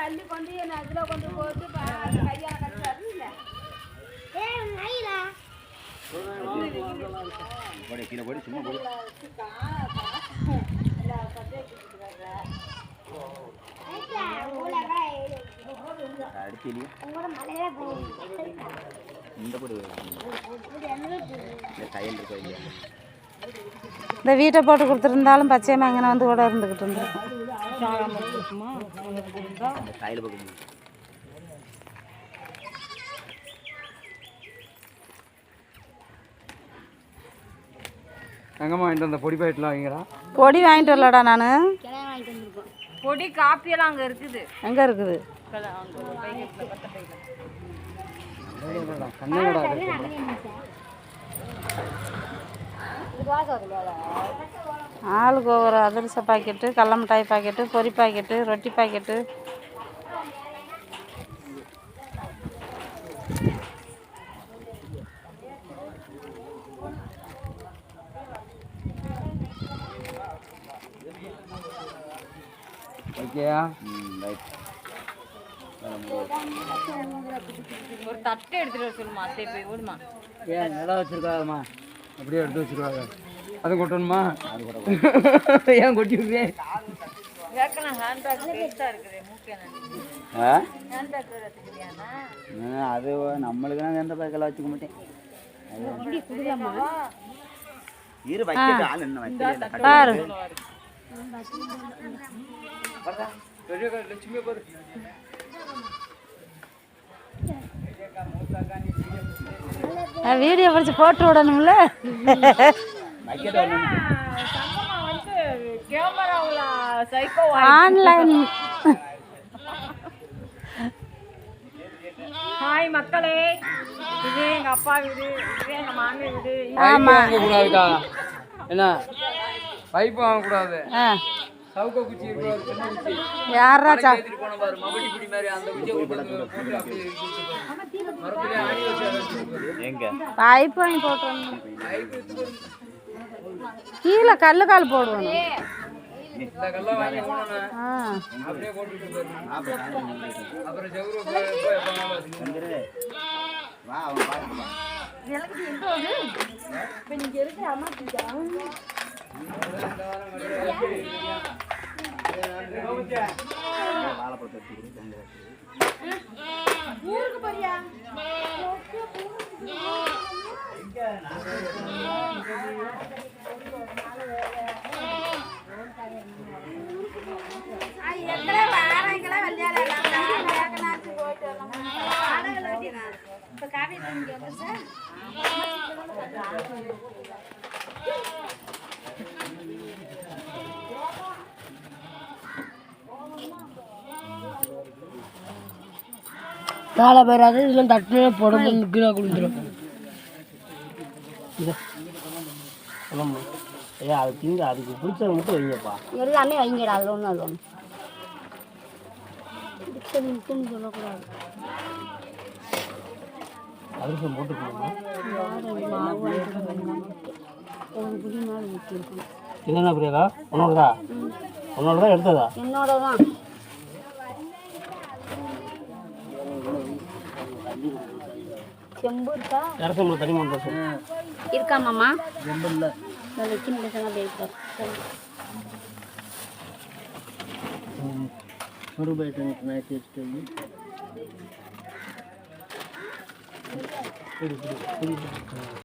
அள்ளி கொண்டு என்ன அதில் கொண்டு போட்டு கையால் கட்டுறாரு இல்லை கீழே போய் சும்மா போய் இந்த வீட்டை போட்டு கொடுத்துருந்தாலும் பச்சையம்மா அங்கே வந்து கூட இருந்துக்கிட்டு இருந்திருக்கும். எங்கம்மா வாங்கிட்டு வந்த பொடி பாக்கெட்லாம் வாங்கிக்கிறா? பொடி வாங்கிட்டு வரலடா நான். பொடி காப்பியெல்லாம் அங்கே இருக்குது. எங்கே இருக்குது? ஆளுக்கு ஒவ்வொரு அதிரச பாக்கெட்டு, கடல மிட்டாய் பாக்கெட்டு, பொரி பாக்கெட்டு, ரொட்டி பாக்கெட்டு. ஒரு தட்டை எடுத்துட்டு வர சொல்லுமா அத்தை போய் ஓடுமா. ஏன் இடம் வச்சிருக்காதம்மா, அப்படியே எடுத்து வச்சிருக்காங்க. அது கொட்டணுமா? ஏன் கொட்டி விடுவேன்? அது நம்மளுக்கு நான் எந்த பேக்கெல்லாம் வச்சுக்க மாட்டேன். இரு வைக்க ஆள் என்ன வைக்க பாரு. வீடியோ பிடிச்சி போட்டு விடணும்ல. ஆன்லைன். ஹாய் மக்களே, இது எங்க அப்பா வீடு, இது எங்க மாமி வீடு. ஆமா கூடாதுக்கா, என்ன பைப்பு வாங்கக்கூடாது. சவுக்க குச்சி இருக்கு, சின்ன குச்சி. யாரா எடுத்துட்டு போன பாரு, மபடி பிடி மாதிரி அந்த குச்சியை போட்டு அப்படியே மரத்துல ஆணி வச்சு எங்க பைப் வாங்கி போட்டு கீழே கல்லு கால் போடுவோம். இந்த கல்ல வாங்கி போடணும், அப்படியே போட்டுட்டு போயிடணும். அப்புறம் ஜவுரு வா அவன் பாருங்க ஊருக்கு போறியா? நாளை பேராது இதெல்லாம் தட்டு போடும் கீழே குளிந்துடும். ஐயா அது திங்க, அதுக்கு பிடிச்சது மட்டும் வைங்கப்பா. எல்லாமே வைங்கடா, அது ஒன்று அது ஒன்று சொல்லக்கூடாது. அதிரசம் போட்டு என்னென்ன பிரியாக்கா? உன்னோடதா? உன்னோடதா எடுத்ததா? என்னோட தான். செம்பு இருக்கா? அரசம்பளம் தனி மண் இருக்கா மாமா? செம்பு இல்லை. மறுபடியும்